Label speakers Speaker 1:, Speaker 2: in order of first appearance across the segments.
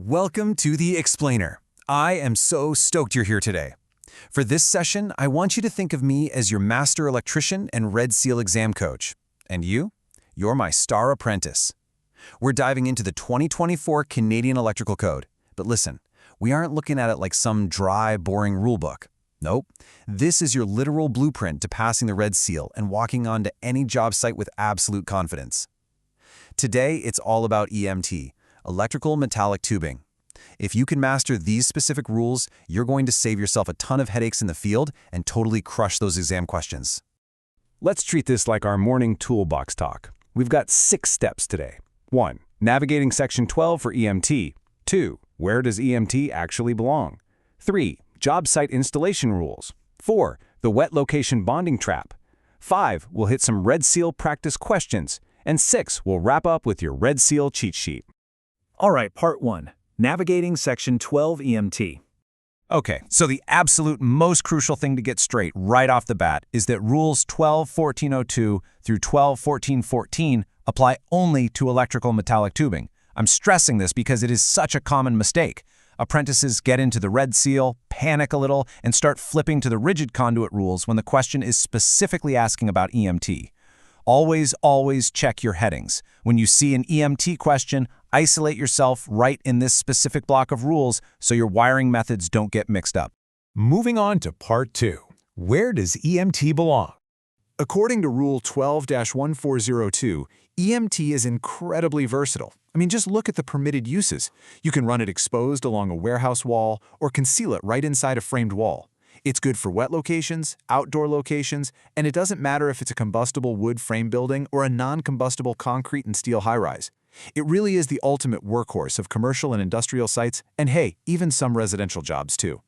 Speaker 1: Welcome to The Explainer. I am so stoked you're here today. For this session, I want you to think of me as your master electrician and Red Seal exam coach. And you're my star apprentice. We're diving into the 2024 Canadian Electrical Code. But listen, we aren't looking at it like some dry, boring rulebook. Nope. This is your literal blueprint to passing the Red Seal and walking onto any job site with absolute confidence. Today, it's all about EMT, electrical metallic tubing. If you can master these specific rules, you're going to save yourself a ton of headaches in the field and totally crush those exam questions.
Speaker 2: Let's treat this like our morning toolbox talk. We've got 6 steps today. 1. Navigating Section 12 for EMT. 2. Where does EMT actually belong? 3. Job site installation rules. 4. The wet location bonding trap. 5. We'll hit some Red Seal practice questions. And 6. We'll wrap up with your Red Seal cheat sheet.
Speaker 3: All right, Part 1. Navigating Section 12 EMT.
Speaker 1: Okay, so the absolute most crucial thing to get straight right off the bat is that Rules 12.14.02 through 12.14.14 apply only to electrical metallic tubing. I'm stressing this because it is such a common mistake. Apprentices get into the Red Seal, panic a little, and start flipping to the rigid conduit rules when the question is specifically asking about EMT. Always check your headings. When you see an EMT question, isolate yourself right in this specific block of rules so your wiring methods don't get mixed up.
Speaker 4: Moving on to Part 2. Where does EMT belong? According to Rule 12-1402, EMT is incredibly versatile. Just look at the permitted uses. You can run it exposed along a warehouse wall or conceal it right inside a framed wall. It's good for wet locations, outdoor locations, and it doesn't matter if it's a combustible wood frame building or a non-combustible concrete and steel high-rise. It really is the ultimate workhorse of commercial and industrial sites, and hey, even some residential jobs too.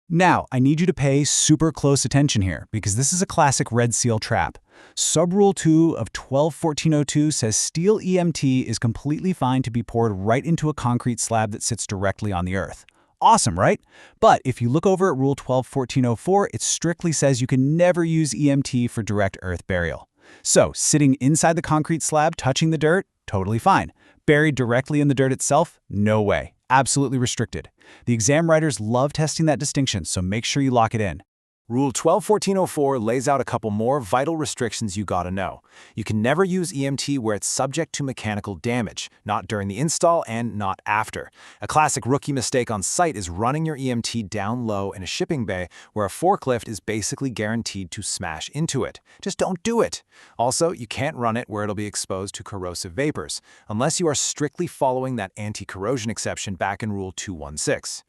Speaker 5: Now, I need you to pay super close attention here because this is a classic Red Seal trap. Subrule 2 of 12.14.02 says steel EMT is completely fine to be poured right into a concrete slab that sits directly on the earth. Awesome, right? But if you look over at Rule 12.14.04, it strictly says you can never use EMT for direct earth burial. So, sitting inside the concrete slab, touching the dirt, totally fine. Buried directly in the dirt itself, no way. Absolutely restricted. The exam writers love testing that distinction, so make sure you lock it in.
Speaker 3: Rule 12.14.04 lays out a couple more vital restrictions you gotta know. You can never use EMT where it's subject to mechanical damage, not during the install and not after. A classic rookie mistake on site is running your EMT down low in a shipping bay where a forklift is basically guaranteed to smash into it. Just don't do it. Also, you can't run it where it'll be exposed to corrosive vapors, unless you are strictly following that anti-corrosion exception back in Rule 216.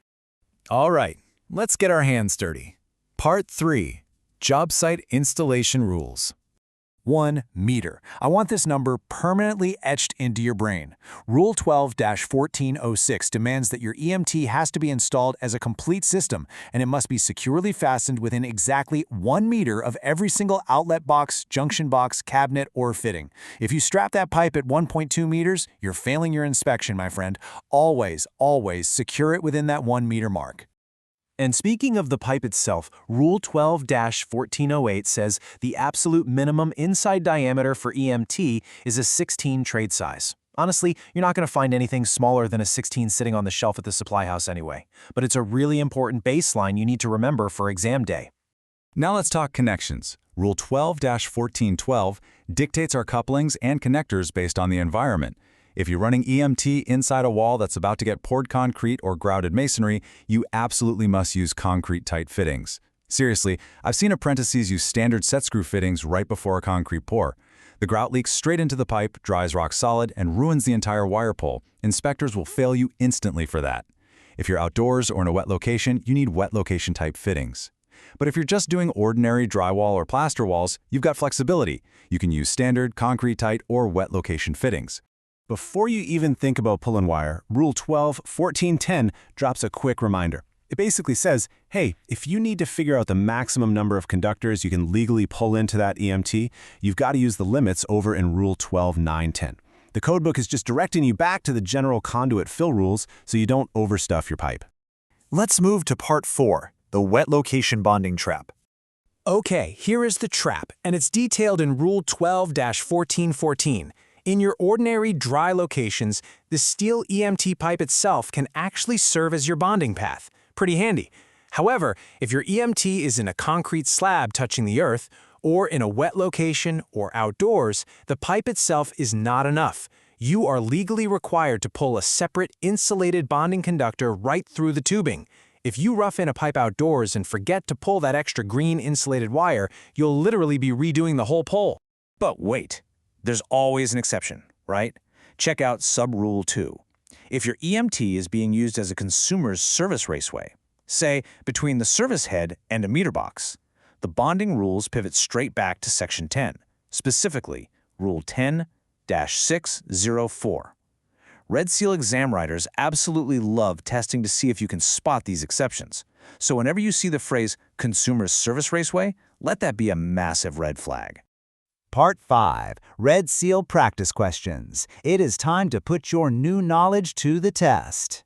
Speaker 1: All right, let's get our hands dirty. Part 3. Job Site Installation Rules. 1 meter. I want this number permanently etched into your brain. Rule 12-1406 demands that your EMT has to be installed as a complete system, and it must be securely fastened within exactly 1 meter of every single outlet box, junction box, cabinet, or fitting. If you strap that pipe at 1.2 meters, you're failing your inspection, my friend. Always secure it within that 1 meter mark.
Speaker 3: And speaking of the pipe itself, Rule 12-1408 says the absolute minimum inside diameter for EMT is a 16 trade size. Honestly, you're not going to find anything smaller than a 16 sitting on the shelf at the supply house anyway. But it's a really important baseline you need to remember for exam day.
Speaker 2: Now let's talk connections. Rule 12-1412 dictates our couplings and connectors based on the environment. If you're running EMT inside a wall that's about to get poured concrete or grouted masonry, you absolutely must use concrete-tight fittings. Seriously, I've seen apprentices use standard set-screw fittings right before a concrete pour. The grout leaks straight into the pipe, dries rock solid, and ruins the entire wire pull. Inspectors will fail you instantly for that. If you're outdoors or in a wet location, you need wet location-type fittings. But if you're just doing ordinary drywall or plaster walls, you've got flexibility. You can use standard, concrete-tight, or wet location fittings.
Speaker 3: Before you even think about pulling wire, Rule 12.1410 drops a quick reminder. It basically says, hey, if you need to figure out the maximum number of conductors you can legally pull into that EMT, you've got to use the limits over in Rule 12.910. The codebook is just directing you back to the general conduit fill rules so you don't overstuff your pipe.
Speaker 6: Let's move to Part 4, the wet location bonding trap.
Speaker 3: Okay, here is the trap, and it's detailed in Rule 12-1414. In your ordinary dry locations, the steel EMT pipe itself can actually serve as your bonding path. Pretty handy. However, if your EMT is in a concrete slab touching the earth, or in a wet location or outdoors, the pipe itself is not enough. You are legally required to pull a separate insulated bonding conductor right through the tubing. If you rough in a pipe outdoors and forget to pull that extra green insulated wire, you'll literally be redoing the whole pole.
Speaker 6: But wait, there's always an exception, right? Check out Sub-Rule 2. If your EMT is being used as a consumer's service raceway, say between the service head and a meter box, the bonding rules pivot straight back to Section 10, specifically Rule 10-604. Red Seal exam writers absolutely love testing to see if you can spot these exceptions. So whenever you see the phrase consumer's service raceway, let that be a massive red flag.
Speaker 5: Part 5. Red Seal Practice Questions. It is time to put your new knowledge to the test.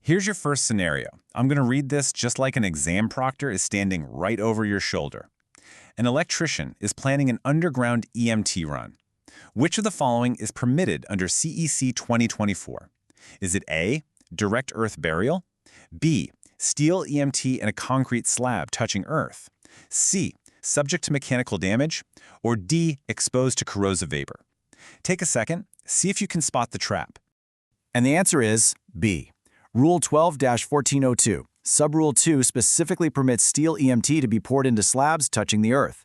Speaker 1: Here's your first scenario. I'm going to read this just like an exam proctor is standing right over your shoulder. An electrician is planning an underground EMT run. Which of the following is permitted under CEC 2024? Is it A, direct earth burial, B, steel EMT in a concrete slab touching earth, C, subject to mechanical damage, or D, exposed to corrosive vapor? Take a second, see if you can spot the trap.
Speaker 3: And the answer is B. Rule 12-1402. Sub-Rule 2 specifically permits steel EMT to be poured into slabs touching the earth.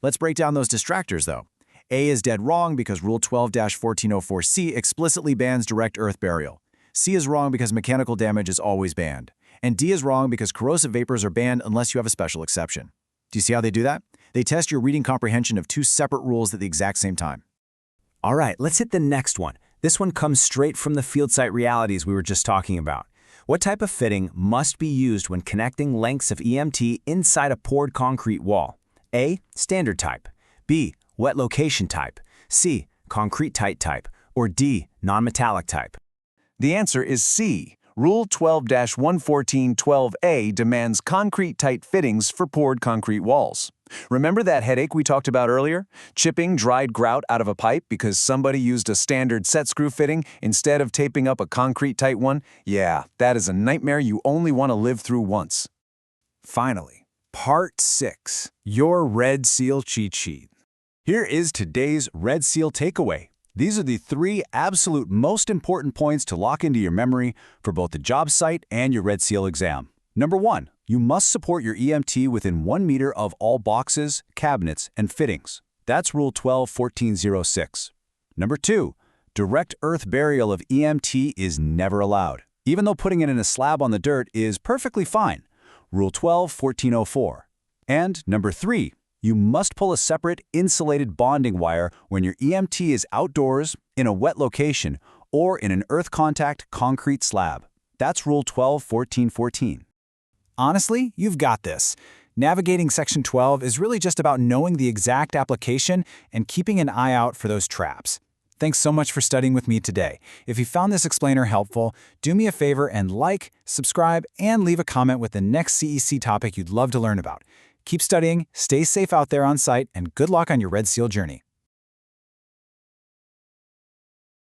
Speaker 3: Let's break down those distractors, though. A is dead wrong because Rule 12-1404C explicitly bans direct earth burial. C is wrong because mechanical damage is always banned. And D is wrong because corrosive vapors are banned unless you have a special exception. Do you see how they do that? They test your reading comprehension of two separate rules at the exact same time.
Speaker 5: All right, let's hit the next one. This one comes straight from the field site realities we were just talking about. What type of fitting must be used when connecting lengths of EMT inside a poured concrete wall? A, standard type. B, wet location type. C, concrete tight type. Or D, non-metallic type.
Speaker 6: The answer is C. Rule 12-11412A demands concrete-tight fittings for poured concrete walls. Remember that headache we talked about earlier? Chipping dried grout out of a pipe because somebody used a standard set screw fitting instead of taping up a concrete-tight one? Yeah, that is a nightmare you only want to live through once.
Speaker 1: Finally, Part 6, your Red Seal cheat sheet. Here is today's Red Seal takeaway. These are the 3 absolute most important points to lock into your memory for both the job site and your Red Seal exam. Number 1, you must support your EMT within 1 meter of all boxes, cabinets, and fittings. That's Rule 12-1406. Number 2, direct earth burial of EMT is never allowed, even though putting it in a slab on the dirt is perfectly fine. Rule 12-1404. And number 3, you must pull a separate insulated bonding wire when your EMT is outdoors, in a wet location, or in an earth contact concrete slab. That's Rule 12-1414.
Speaker 3: Honestly, you've got this. Navigating Section 12 is really just about knowing the exact application and keeping an eye out for those traps. Thanks so much for studying with me today. If you found this explainer helpful, do me a favor and like, subscribe, and leave a comment with the next CEC topic you'd love to learn about. Keep studying, stay safe out there on site, and good luck on your Red Seal journey.